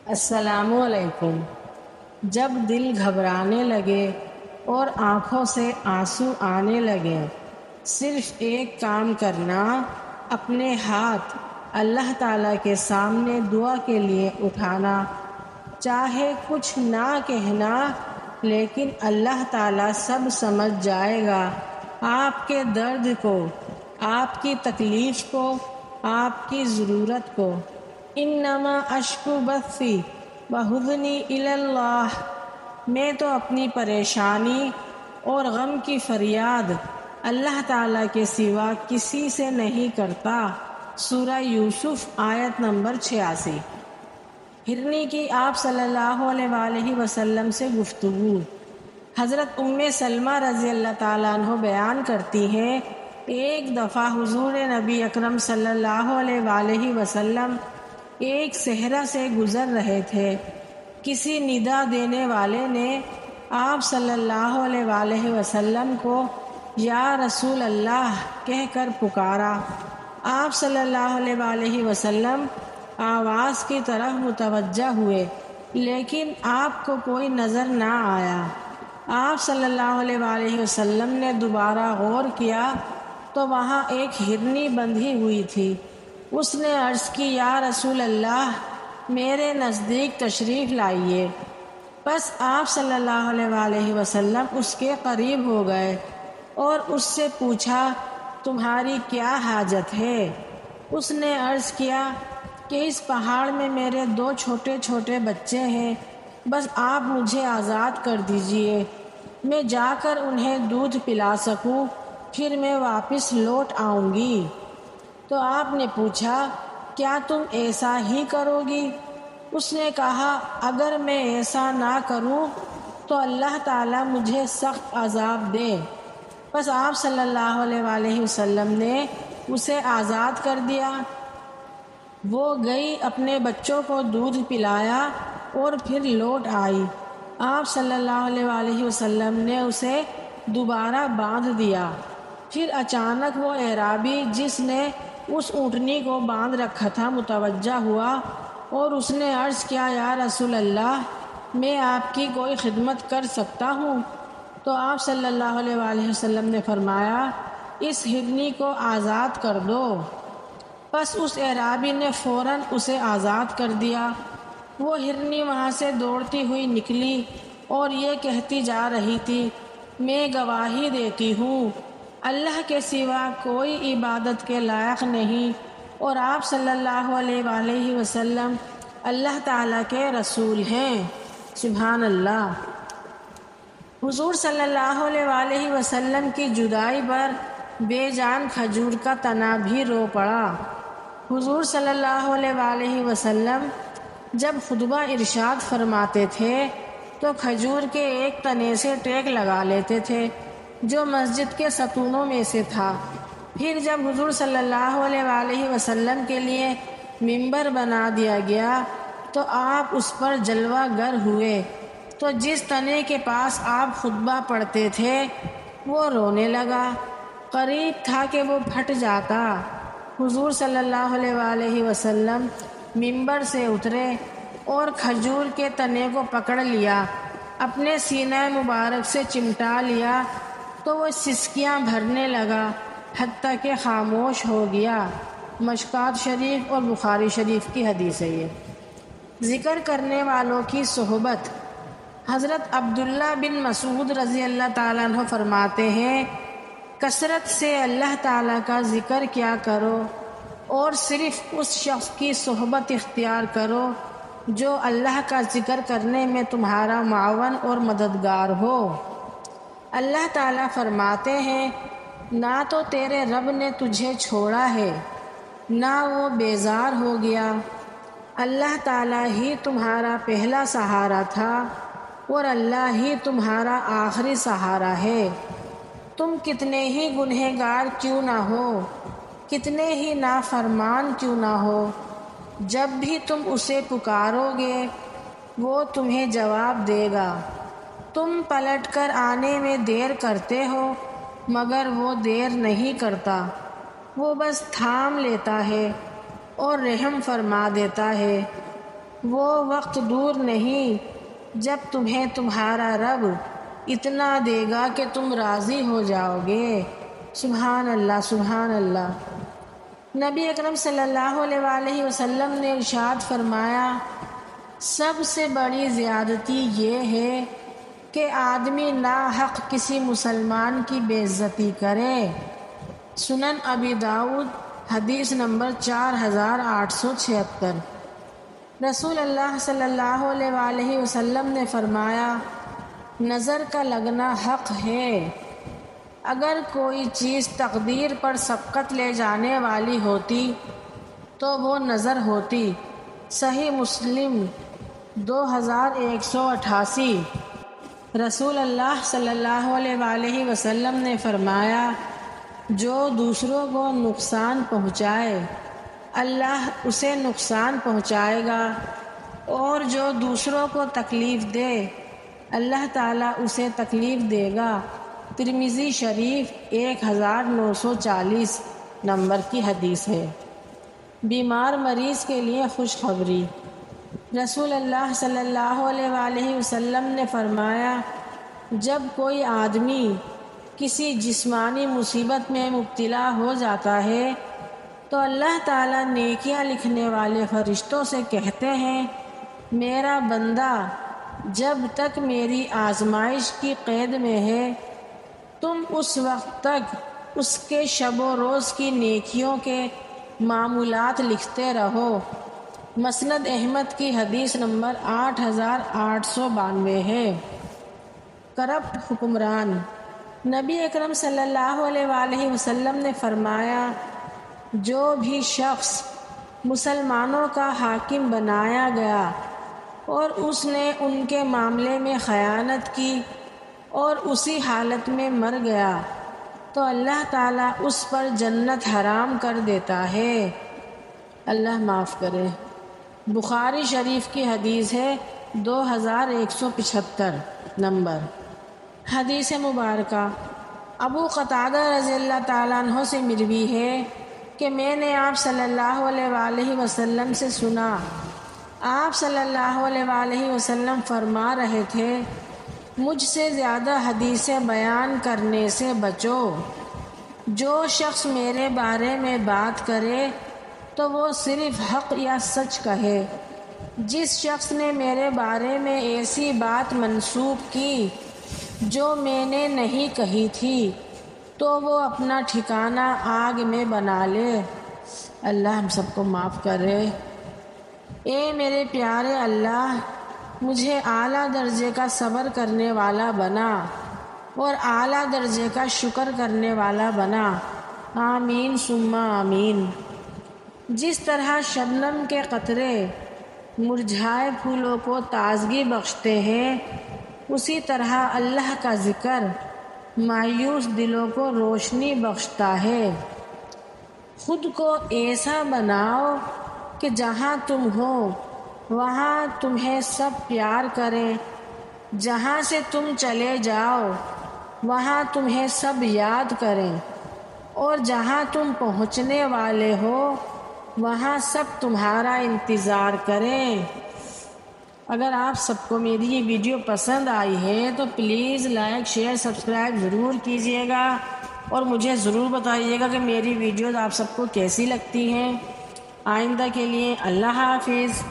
السلام علیکم۔ جب دل گھبرانے لگے اور آنکھوں سے آنسو آنے لگے، صرف ایک کام کرنا، اپنے ہاتھ اللہ تعالیٰ کے سامنے دعا کے لیے اٹھانا۔ چاہے کچھ نہ کہنا، لیکن اللہ تعالیٰ سب سمجھ جائے گا، آپ کے درد کو، آپ کی تکلیف کو، آپ کی ضرورت کو۔ انما اشکو بثی وحزنی الی اللہ، میں تو اپنی پریشانی اور غم کی فریاد اللہ تعالیٰ کے سوا کسی سے نہیں کرتا۔ سورہ یوسف آیت نمبر 86۔ ہرنی کی آپ صلی اللہ علیہ وآلہ وسلم سے گفتگو۔ حضرت سلمہ رضی اللہ تعالیٰ عنہ بیان کرتی ہیں، ایک دفعہ حضور نبی اکرم صلی اللہ علیہ وآلہ وسلم ایک صحرا سے گزر رہے تھے۔ کسی ندا دینے والے نے آپ صلی اللہ علیہ وآلہ وسلم کو یا رسول اللہ کہہ کر پکارا۔ آپ صلی اللہ علیہ وآلہ وسلم آواز کی طرف متوجہ ہوئے، لیکن آپ کو کوئی نظر نہ آیا۔ آپ صلی اللہ علیہ وآلہ وسلم نے دوبارہ غور کیا تو وہاں ایک ہرنی بندھی ہوئی تھی۔ اس نے عرض کی، یا رسول اللہ، میرے نزدیک تشریف لائیے۔ بس آپ صلی اللہ علیہ وآلہ وسلم اس کے قریب ہو گئے اور اس سے پوچھا، تمہاری کیا حاجت ہے؟ اس نے عرض کیا کہ اس پہاڑ میں میرے 2 چھوٹے چھوٹے بچے ہیں، بس آپ مجھے آزاد کر دیجئے، میں جا کر انہیں دودھ پلا سکوں، پھر میں واپس لوٹ آؤں گی۔ تو آپ نے پوچھا، کیا تم ایسا ہی کرو گی؟ اس نے کہا، اگر میں ایسا نہ کروں تو اللہ تعالیٰ مجھے سخت عذاب دے۔ بس آپ صلی اللہ علیہ وآلہ وسلم نے اسے آزاد کر دیا۔ وہ گئی، اپنے بچوں کو دودھ پلایا اور پھر لوٹ آئی۔ آپ صلی اللہ علیہ وآلہ وسلم نے اسے دوبارہ باندھ دیا۔ پھر اچانک وہ اعرابی جس نے اس اونٹنی کو باندھ رکھا تھا متوجہ ہوا اور اس نے عرض کیا، یا رسول اللہ، میں آپ کی کوئی خدمت کر سکتا ہوں؟ تو آپ صلی اللہ علیہ وآلہ وسلم نے فرمایا، اس ہرنی کو آزاد کر دو۔ پس اس اعرابی نے فوراً اسے آزاد کر دیا۔ وہ ہرنی وہاں سے دوڑتی ہوئی نکلی اور یہ کہتی جا رہی تھی، میں گواہی دیتی ہوں اللہ کے سوا کوئی عبادت کے لائق نہیں، اور آپ صلی اللہ علیہ وآلہ وسلم اللہ تعالیٰ کے رسول ہیں۔ سبحان اللہ۔ حضور صلی اللہ علیہ وآلہ وسلم کی جدائی پر بے جان کھجور کا تنا بھی رو پڑا۔ حضور صلی اللہ علیہ وآلہ وسلم جب خطبہ ارشاد فرماتے تھے تو کھجور کے ایک تنے سے ٹیک لگا لیتے تھے جو مسجد کے ستونوں میں سے تھا۔ پھر جب حضور صلی اللہ علیہ وآلہ وسلم کے لیے ممبر بنا دیا گیا تو آپ اس پر جلوہ گر ہوئے، تو جس تنے کے پاس آپ خطبہ پڑھتے تھے وہ رونے لگا، قریب تھا کہ وہ پھٹ جاتا۔ حضور صلی اللہ علیہ وآلہ وسلم ممبر سے اترے اور کھجور کے تنے کو پکڑ لیا، اپنے سینہ مبارک سے چمٹا لیا تو وہ سسکیاں بھرنے لگا حتیٰ کہ خاموش ہو گیا۔ مشکوٰۃ شریف اور بخاری شریف کی حدیث ہے یہ۔ ذکر کرنے والوں کی صحبت۔ حضرت عبداللہ بن مسعود رضی اللہ تعالیٰ عنہ فرماتے ہیں، کثرت سے اللہ تعالیٰ کا ذکر کیا کرو اور صرف اس شخص کی صحبت اختیار کرو جو اللہ کا ذکر کرنے میں تمہارا معاون اور مددگار ہو۔ اللہ تعالیٰ فرماتے ہیں، نہ تو تیرے رب نے تجھے چھوڑا ہے نہ وہ بیزار ہو گیا۔ اللہ تعالیٰ ہی تمہارا پہلا سہارا تھا اور اللہ ہی تمہارا آخری سہارا ہے۔ تم کتنے ہی گنہگار کیوں نہ ہو، کتنے ہی نافرمان کیوں نہ ہو، جب بھی تم اسے پکارو گے وہ تمہیں جواب دے گا۔ تم پلٹ کر آنے میں دیر کرتے ہو مگر وہ دیر نہیں کرتا، وہ بس تھام لیتا ہے اور رحم فرما دیتا ہے۔ وہ وقت دور نہیں جب تمہیں تمہارا رب اتنا دے گا کہ تم راضی ہو جاؤ گے۔ سبحان اللہ، سبحان اللہ۔ نبی اکرم صلی اللہ علیہ وآلہ وسلم نے ارشاد فرمایا، سب سے بڑی زیادتی یہ ہے کہ آدمی ناحق کسی مسلمان کی بے عزتی کرے۔ سنن ابی داؤد حدیث نمبر 4876۔ رسول اللہ صلی اللہ علیہ وآلہ وسلم نے فرمایا، نظر کا لگنا حق ہے۔ اگر کوئی چیز تقدیر پر سبقت لے جانے والی ہوتی تو وہ نظر ہوتی۔ صحیح مسلم 2188۔ رسول اللہ صلی اللہ علیہ وآلہ وسلم نے فرمایا، جو دوسروں کو نقصان پہنچائے اللہ اسے نقصان پہنچائے گا، اور جو دوسروں کو تکلیف دے اللہ تعالیٰ اسے تکلیف دے گا۔ ترمذی شریف 1940 نمبر کی حدیث ہے۔ بیمار مریض کے لیے خوشخبری۔ رسول اللہ صلی اللہ علیہ وآلہ وسلم نے فرمایا، جب کوئی آدمی کسی جسمانی مصیبت میں مبتلا ہو جاتا ہے تو اللہ تعالیٰ نیکیاں لکھنے والے فرشتوں سے کہتے ہیں، میرا بندہ جب تک میری آزمائش کی قید میں ہے تم اس وقت تک اس کے شب و روز کی نیکیوں کے معمولات لکھتے رہو۔ مسند احمد کی حدیث نمبر 8892 ہے۔ کرپٹ حکمران۔ نبی اکرم صلی اللہ علیہ وآلہ وسلم نے فرمایا، جو بھی شخص مسلمانوں کا حاکم بنایا گیا اور اس نے ان کے معاملے میں خیانت کی اور اسی حالت میں مر گیا تو اللہ تعالیٰ اس پر جنت حرام کر دیتا ہے۔ اللہ معاف کرے۔ بخاری شریف کی حدیث ہے 2175 نمبر۔ حدیث مبارکہ ابو قتادہ رضی اللہ تعالیٰ عنہ سے مروی ہے کہ میں نے آپ صلی اللہ علیہ وآلہ وسلم سے سنا، آپ صلی اللہ علیہ وآلہ وسلم فرما رہے تھے، مجھ سے زیادہ حدیثیں بیان کرنے سے بچو۔ جو شخص میرے بارے میں بات کرے تو وہ صرف حق یا سچ کہے۔ جس شخص نے میرے بارے میں ایسی بات منسوب کی جو میں نے نہیں کہی تھی تو وہ اپنا ٹھکانہ آگ میں بنا لے۔ اللہ ہم سب کو معاف کرے۔ اے میرے پیارے اللہ، مجھے اعلیٰ درجے کا صبر کرنے والا بنا اور اعلیٰ درجے کا شکر کرنے والا بنا۔ آمین ثم آمین۔ جس طرح شبنم کے قطرے مرجھائے پھولوں کو تازگی بخشتے ہیں، اسی طرح اللہ کا ذکر مایوس دلوں کو روشنی بخشتا ہے۔ خود کو ایسا بناؤ کہ جہاں تم ہو وہاں تمہیں سب پیار کریں، جہاں سے تم چلے جاؤ وہاں تمہیں سب یاد کریں، اور جہاں تم پہنچنے والے ہو وہاں سب تمہارا انتظار کریں۔ اگر آپ سب کو میری یہ ویڈیو پسند آئی ہے تو پلیز لائک شیئر سبسکرائب ضرور کیجیے گا، اور مجھے ضرور بتائیے گا کہ میری ویڈیوز آپ سب کو کیسی لگتی ہیں۔ آئندہ کے لیے اللہ حافظ۔